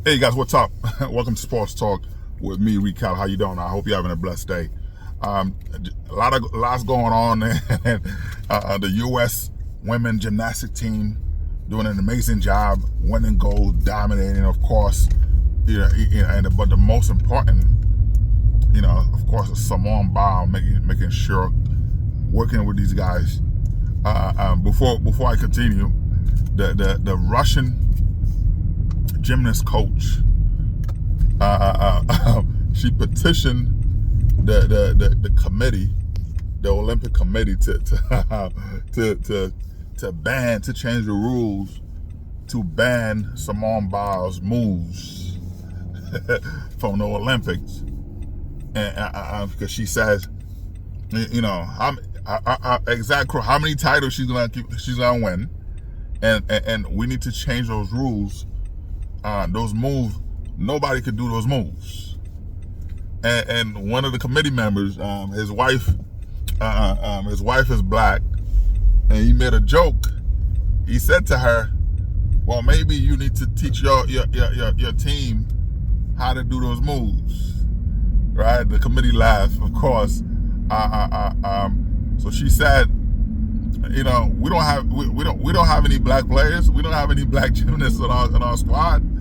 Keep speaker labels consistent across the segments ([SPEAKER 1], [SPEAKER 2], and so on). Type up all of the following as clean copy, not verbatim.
[SPEAKER 1] Hey guys, what's up? Welcome to Sports Talk with me, Recap. How you doing? I hope you're having a blessed day. Lots going on. The U.S. women gymnastic team doing an amazing job, winning gold, dominating. Of course, but the most important, of course, is Simone Biles making sure working with these guys. Before I continue, the Russian gymnast coach, she petitioned the committee, the Olympic committee, to change the rules to ban Simone Biles' moves from the Olympics, and because she says, how many titles she's gonna win, and we need to change those rules. Those moves, nobody could do those moves. And one of the committee members, his wife is black, and he made a joke. He said to her, "Well, maybe you need to teach your team how to do those moves." Right? The committee laughed, of course. So she said, we don't have any black players. We don't have any black gymnasts on our squad.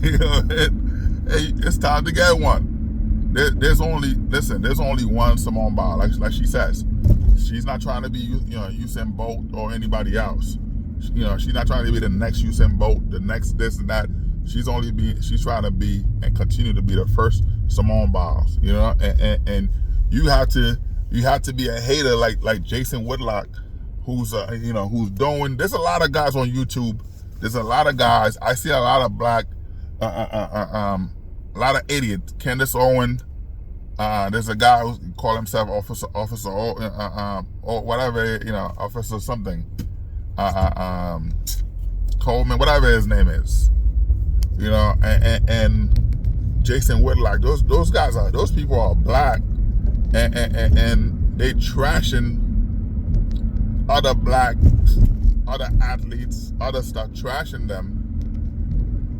[SPEAKER 1] It's time to get one. There's only one Simone Biles, like she says. She's not trying to be Usain Bolt or anybody else. She's not trying to be the next Usain Bolt, the next this and that. She's trying to be and continue to be the first Simone Biles. And you have to be a hater like Jason Whitlock, who's doing. There's a lot of guys on YouTube. There's a lot of guys. I see a lot of black, a lot of idiots. Candace Owen. There's a guy who call himself officer or whatever, officer something. Coleman, whatever his name is. And Jason Whitlock. Those people are black, and they trashing other athletes, other stuff, trashing them,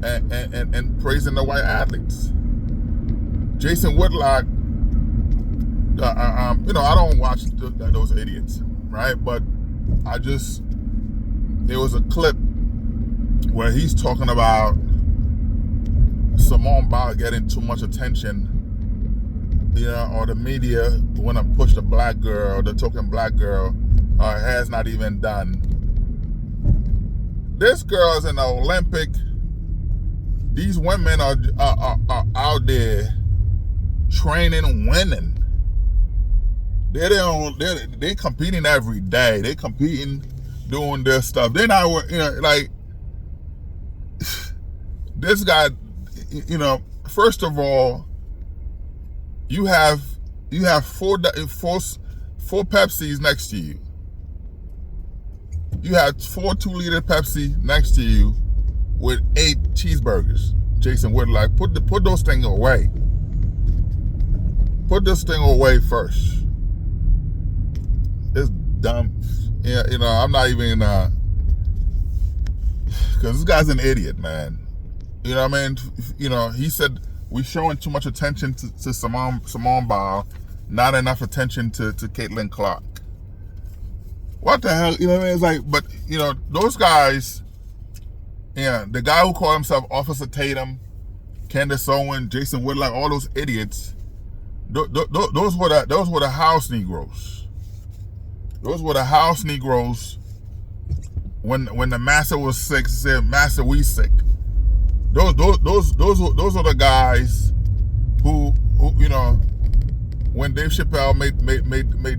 [SPEAKER 1] and praising the white athletes. Jason Whitlock, I don't watch those idiots, right? But there was a clip where he's talking about Simone Biles getting too much attention, or the media want to push the black girl, the token black girl. Her hair's not even done. This girl's in the Olympic. These women are out there training and winning. They're competing every day. They're competing, doing their stuff. They're not, like this guy. First of all, you have four Pepsis next to you. You have 4 2-liter Pepsi next to you with 8 cheeseburgers. Jason Whitlock, put those things away. Put this thing away first. It's dumb. I'm not even because this guy's an idiot, man. You know what I mean? He said we're showing too much attention to Simone Biles, not enough attention to Caitlin Clark. What the hell? What I mean? It's like, but those guys, the guy who called himself Officer Tatum, Candace Owen, Jason Whitlock, all those idiots, those were the house Negroes. Those were the house Negroes. When the master was sick, said, "Master, we sick." Those are the guys who when Dave Chappelle made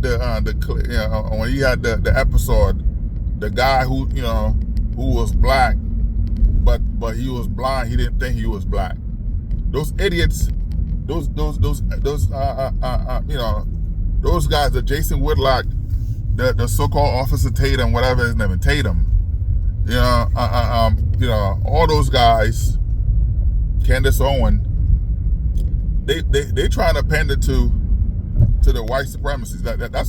[SPEAKER 1] the when he had the episode, the guy who was black, but he was blind. He didn't think he was black. Those idiots, those guys, the Jason Whitlock, the so-called Officer Tatum, whatever his name is, Tatum. All those guys, Candace Owen, they trying to pander to the white supremacists.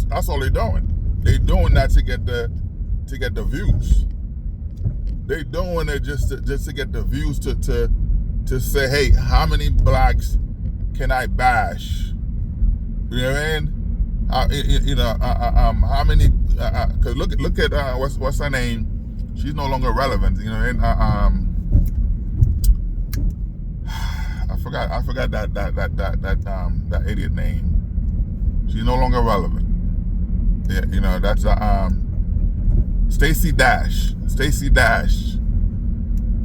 [SPEAKER 1] That's all they're doing. They doing that to get the views. They doing it just to get the views to to say, hey, how many blacks can I bash? You know what I mean? How many? Cause look at what's her name? She's no longer relevant. You know what I mean? I forgot that idiot name. She's no longer relevant. Yeah, you know, that's Stacey Dash. Stacey Dash.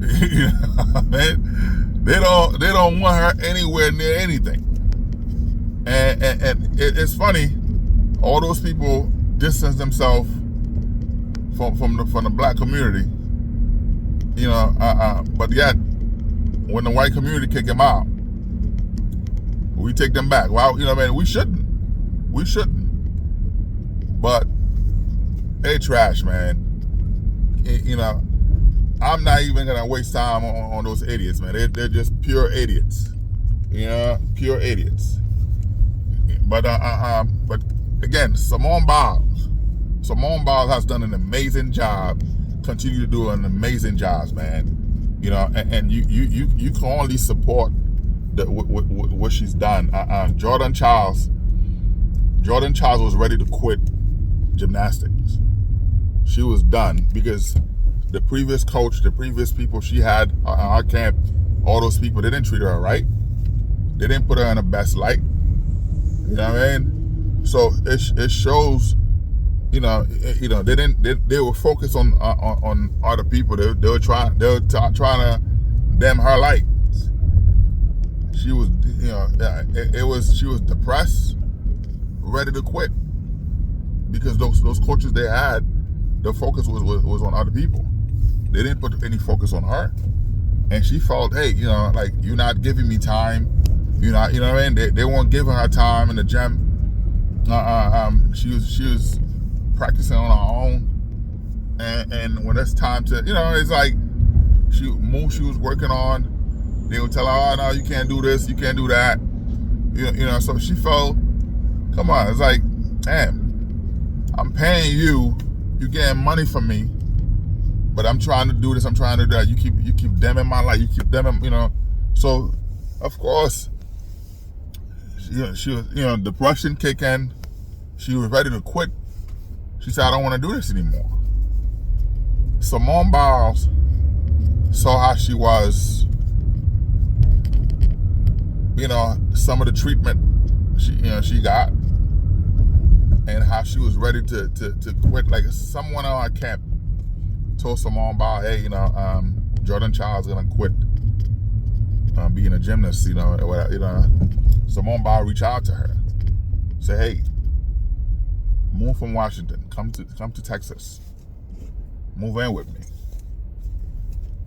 [SPEAKER 1] You know what I mean? They don't want her anywhere near anything. And it's funny, all those people distance themselves from the black community. You know, but yet when the white community kick them out, we take them back. Well, you know what I mean? We shouldn't. But they trash, man. You know, I'm not even gonna waste time on those idiots, man. They're just pure idiots. You know, pure idiots. But again, Simone Biles has done an amazing job. Continue to do an amazing job, man. You know, and you can only support what she's done. Jordan Chiles was ready to quit gymnastics. She was done because the previous coach, the previous people she had on our camp, all those people, they didn't treat her right. They didn't put her in the best light. You know what I mean? So it shows. They were focused on other people. They were trying to dim her light. She was, she was depressed, ready to quit, because those coaches they had, the focus was on other people. They didn't put any focus on her, and she felt, hey, like, you're not giving me time. You're not, you know what I mean? They weren't giving her time in the gym. She was practicing on her own, and when it's time to, it's like she was working on, they would tell her, oh no, you can't do this, you can't do that, so she felt, come on, it's like, damn, I'm paying you getting money from me, but I'm trying to do this, I'm trying to do that, you keep dimming my light, you keep dimming, so of course, she was, depression kick in, she was ready to quit. She said, I don't want to do this anymore. Simone Biles saw how she was, some of the treatment she got, and how she was ready to quit. Like, someone on our camp told Simone Biles, hey, Jordan Chiles is gonna quit being a gymnast. Simone Biles reached out to her, say, hey, move from Washington, come to Texas, move in with me.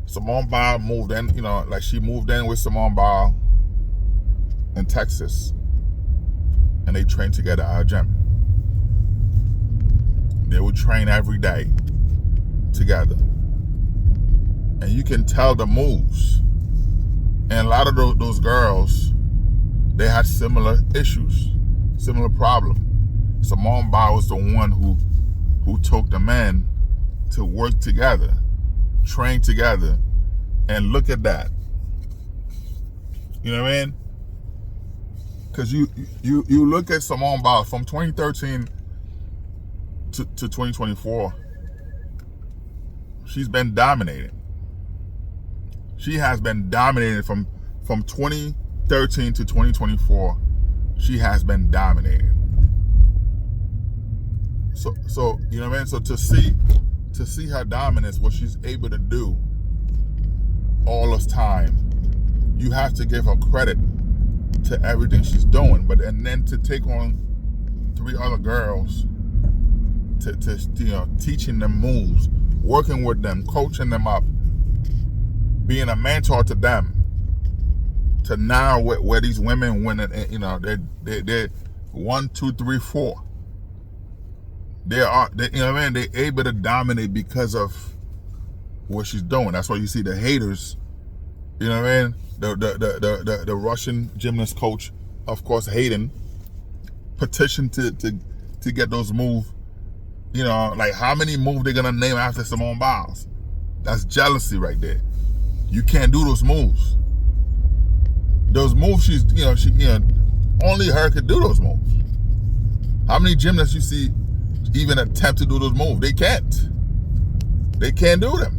[SPEAKER 1] Simone Biles moved in, she moved in with Simone Biles in Texas, and they trained together at our gym. They would train every day together, and you can tell the moves. And a lot of those girls, they had similar issues, similar problems. Simone Biles was the one who took the men to work together, train together, and look at that. You know what I mean? Because you look at Simone Biles from 2013 to 2024, she's been dominating. She has been dominating from 2013 to 2024. She has been dominating. So you know what I mean? So to see her dominance, what she's able to do all this time, you have to give her credit to everything she's doing. And then to take on 3 other girls, to teaching them moves, working with them, coaching them up, being a mentor to them, to now where these women winning, they're 1, 2, 3, 4. They're able to dominate because of what she's doing. That's why you see the haters, you know what I mean? The Russian gymnast coach, of course, hating, petition to get those moves. Like, how many moves they're gonna name after Simone Biles? That's jealousy right there. You can't do those moves. those moves, she only her could do those moves. How many gymnasts you see even attempt to do those moves? They can't. They can't do them.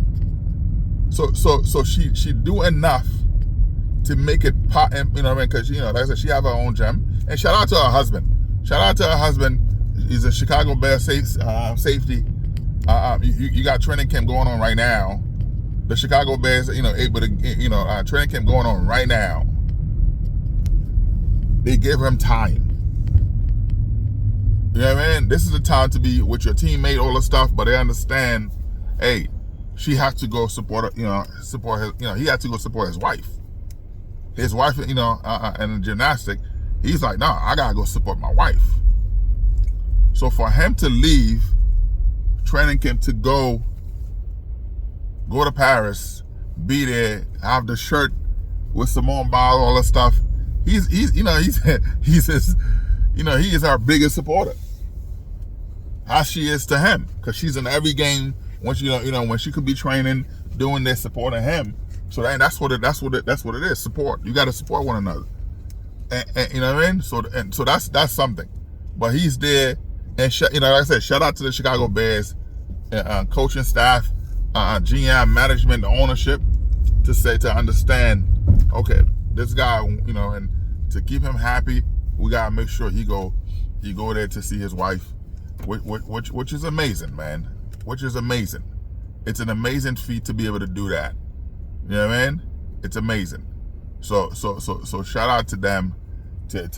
[SPEAKER 1] So she do enough to make it pop, you know what I mean? Because like I said, she have her own gym. And shout out to her husband. Shout out to her husband. He's a Chicago Bears safety. You got training camp going on right now. The Chicago Bears, able to, training camp going on right now. They give him time. You know what I mean? This is the time to be with your teammate, all the stuff, but they understand, hey, she has to go support, support his, he had to go support his wife. His wife, in the gymnastic, he's like, nah, I gotta go support my wife. So for him to leave training camp to go to Paris, be there, have the shirt with Simone Biles, all that stuff, he is our biggest supporter. How she is to him, because she's in every game when when she could be training, doing this, supporting him. So that's what it is. Support. You got to support one another. And you know what I mean? So that's something. But he's there, and like I said, shout out to the Chicago Bears, coaching staff, GM, management, ownership, to understand. Okay, this guy, and to keep him happy, we gotta make sure he go there to see his wife, which is amazing, man. Which is amazing. It's an amazing feat to be able to do that. You know what I mean? It's amazing. So shout out to them to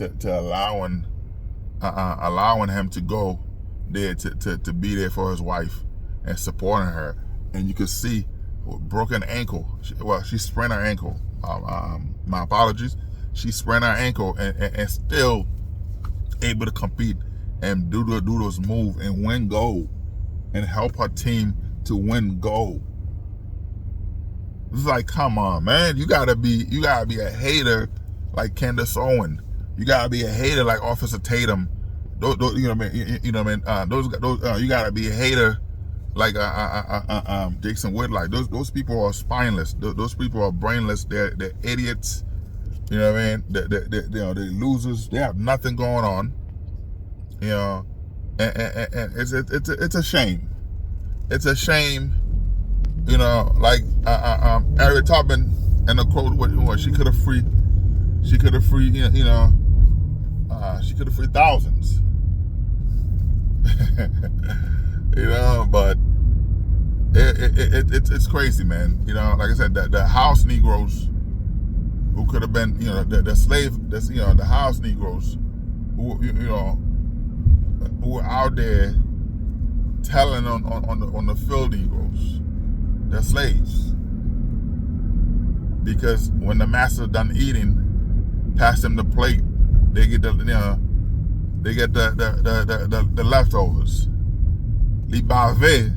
[SPEAKER 1] allowing him to go there to be there for his wife and supporting her. And you can see broken ankle. She sprained her ankle. My apologies. She sprained her ankle and still able to compete and do those moves and win gold and help her team to win gold. It's like, come on, man. You gotta be a hater like Candace Owen. You gotta be a hater like Officer Tatum. Those you know what I mean? Those you gotta be a hater like Jason Whitlock. Those people are spineless. Those people are brainless. They're idiots. You know what I mean? They're losers. They have nothing going on. And it's a shame. It's a shame. Like Harriet Tubman in the quote, what she could have freed, she could have freed thousands. But it's crazy, man. Like I said, the house Negroes who could have been, the slave, the house Negroes who were out there telling on the field Negroes, they're slaves. Because when the master done eating, pass them the plate, they get the leftovers. Les bavés,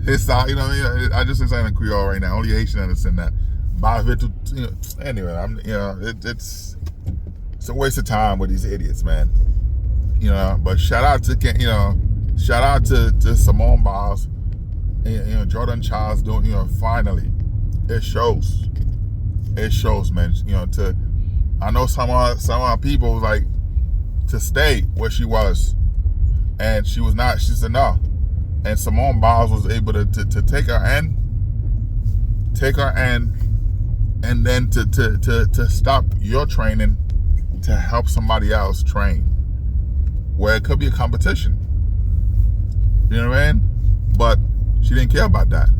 [SPEAKER 1] I just say something in Creole right now. Only Haitian understand that. Bavés, anyway, it's a waste of time with these idiots, man. But shout out to Simone Biles, and Jordan Chiles doing, finally, it shows, man. I know some of our people was like to stay where she was, and she was not. She said no, and Simone Biles was able to take her end, and then to stop your training to help somebody else train, where it could be a competition. You know what I mean? But she didn't care about that.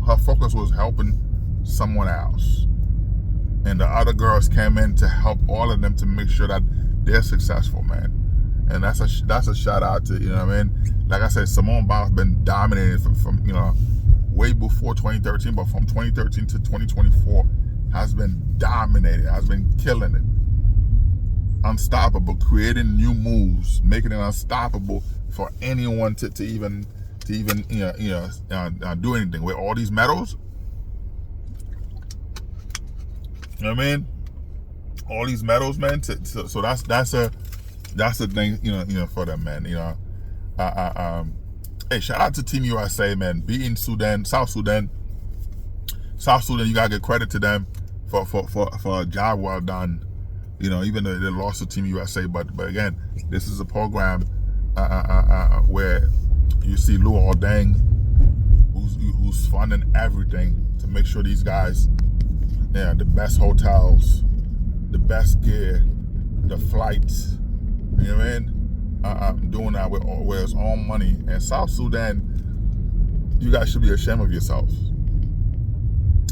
[SPEAKER 1] Her focus was helping someone else. And the other girls came in to help all of them to make sure that they're successful, man. And that's a shout out to, what I mean? Like I said, Simone Biles been dominated from way before 2013, but from 2013 to 2024 has been dominated, has been killing it. Unstoppable, creating new moves, making it unstoppable for anyone to even do anything with all these medals. You know what I mean? All these medals, man. So that's a thing, for them, man. Hey, shout out to Team USA, man. Beating South Sudan. You gotta give credit to them for a job well done. Even though they lost to Team USA. But again, this is a program where you see Lou Aldeng, who's funding everything to make sure these guys, the best hotels, the best gear, the flights, you know what I mean? Doing that with his own money. And South Sudan, you guys should be ashamed of yourselves.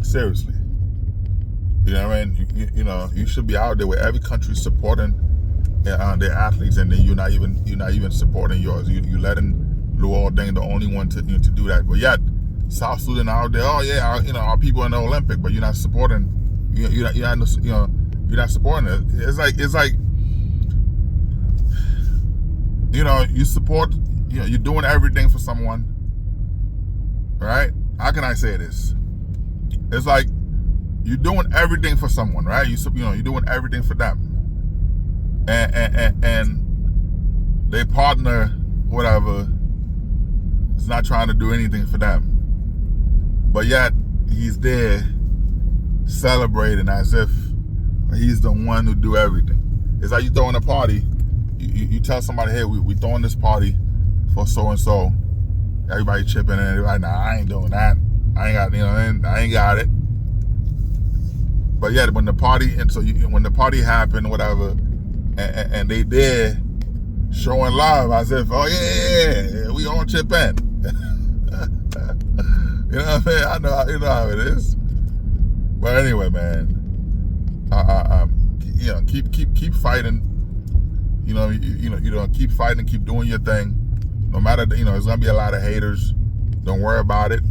[SPEAKER 1] Seriously. You know what I mean? You should be out there where every country supporting their athletes, and then you're not even supporting yours. You letting Lou Aldeng the only one to do that. But yet South Sudan out there, our people in the Olympic, but you're not supporting. You're not supporting it. It's like you support. You're doing everything for someone, right? How can I say this? It's like you're doing everything for someone, right? You're doing everything for them, and they partner, whatever, is not trying to do anything for them, but yet he's there celebrating as if he's the one who do everything. It's like you throwing a party. You tell somebody, hey, we throwing this party for so and so. Everybody chipping in. They're like, nah, I ain't doing that. I ain't got it. But yet, when the party when the party happened, whatever, and they there showing love as if, oh yeah, we all chip in. You know what I mean? I know how it is. But anyway, man, keep fighting. Keep fighting, keep doing your thing. No matter, there's gonna be a lot of haters. Don't worry about it.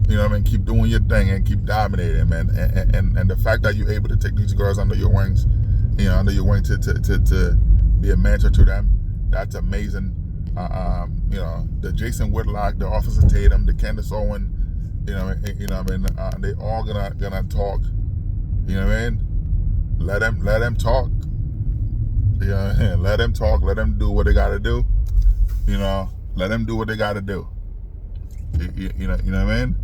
[SPEAKER 1] You know what I mean? Keep doing your thing and keep dominating, man. And the fact that you're able to take these girls under your wings, to be a mentor to them, that's amazing. The Jason Whitlock, the Officer Tatum, the Candace Owen, they all gonna talk. You know what I mean? Let them talk. Let them talk. Let them do what they gotta do. Let them do what they gotta do. You know what I mean?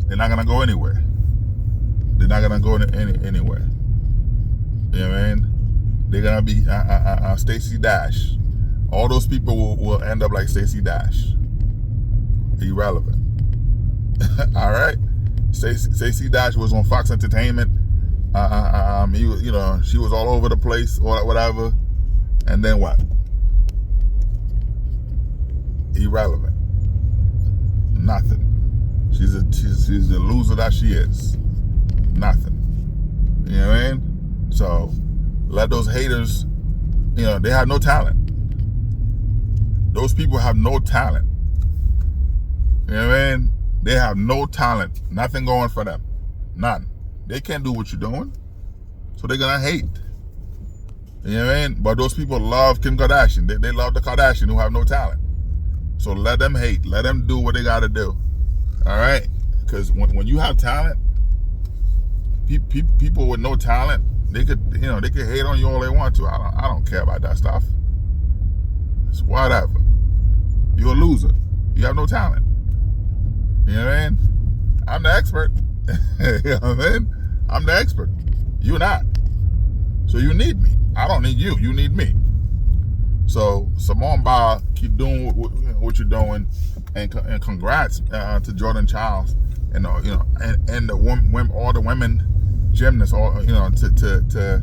[SPEAKER 1] They're not gonna go anywhere. They're not gonna go anywhere. You know what I mean? They're gonna be Stacey Dash. All those people will end up like Stacey Dash. Irrelevant. All right. Stacey Dash was on Fox Entertainment. She was all over the place or whatever. And then what? Irrelevant. Nothing. She's a loser that she is. Nothing. You know what I mean? So let those haters, they have no talent. Those people have no talent. You know what I mean? They have no talent. Nothing going for them. None. They can't do what you're doing. So they're gonna hate. You know what I mean? But those people love Kim Kardashian. They love the Kardashian who have no talent. So let them hate. Let them do what they gotta do. All right? Because when you have talent, people with no talent, they could hate on you all they want to. I don't care about that stuff. It's whatever. You're a loser. You have no talent. You know what I mean? I'm the expert. You know what I mean? I'm the expert. You're not. So you need me. I don't need you. You need me. So Simone Biles, keep doing what you're doing, and congrats to Jordan Chiles and all the women gymnasts, to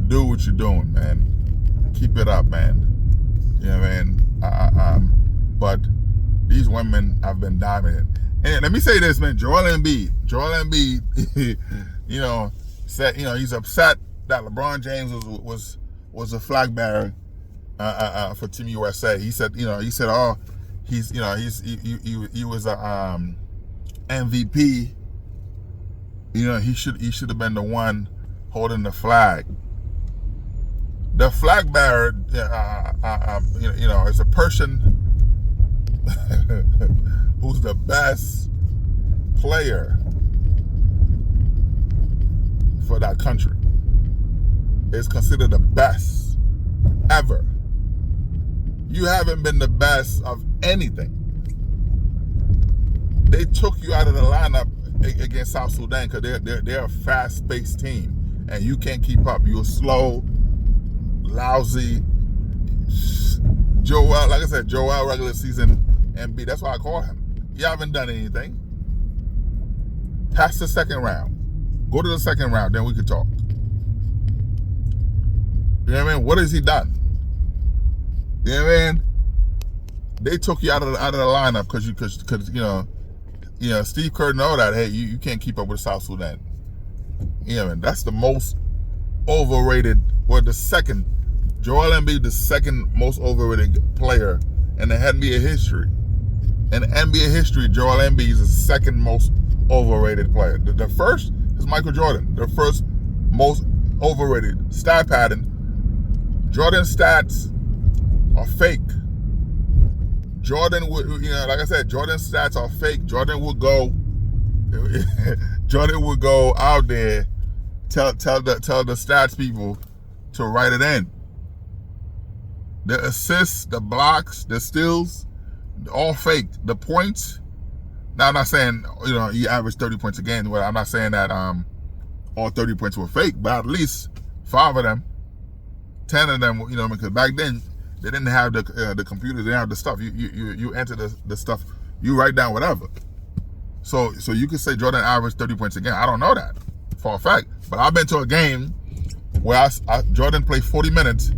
[SPEAKER 1] do what you're doing, man. Keep it up, man. You know what I mean? But these women have been dominant. And let me say this, man. Joel Embiid, said he's upset that LeBron James was a flag bearer for Team USA. He said he was a MVP. He should have been the one holding the flag. The flag bearer, is a person who's the best player for that country. Is considered the best ever. You haven't been the best of anything. They took you out of the lineup against South Sudan because they're a fast-paced team, and you can't keep up. You're slow, lousy. Joel, like I said, Joel regular season MB. That's why I call him. You haven't done anything. Pass the second round. Go to the second round, then we can talk. You know what I mean? What has he done? You know what I mean? They took you out of the lineup because Steve Kerr know that, hey, you can't keep up with South Sudan. You know what I mean? That's the most overrated, or the second. Joel Embiid, the second most overrated player in the NBA history. In NBA history, Joel Embiid is the second most overrated player. The first is Michael Jordan. The first most overrated. Stat pattern. Jordan's stats are fake. Jordan would, like I said, Jordan's stats are fake. Jordan would go out there, tell the stats people to write it in. The assists, the blocks, the steals, all fake. The points. Now I'm not saying he averaged 30 points a game. Well, I'm not saying that all 30 points were fake, but at least 5 of them, 10 of them, because back then they didn't have the computers, they didn't have the stuff. You enter the stuff, you write down whatever. So you could say Jordan averaged 30 points a game. I don't know that for a fact, but I've been to a game where Jordan played 40 minutes.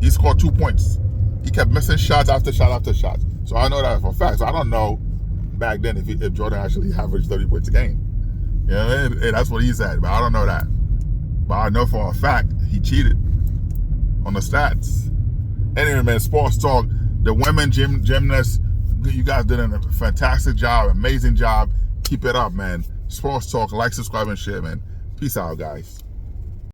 [SPEAKER 1] He scored 2 points. He kept missing shots after shot after shot. So I know that for a fact. So I don't know back then if Jordan actually averaged 30 points a game. You know what I mean? Hey, that's what he said, but I don't know that. But I know for a fact he cheated on the stats. Anyway, man, sports talk. The women gymnasts, you guys did a fantastic job, amazing job. Keep it up, man. Sports talk. Like, subscribe, and share, man. Peace out, guys.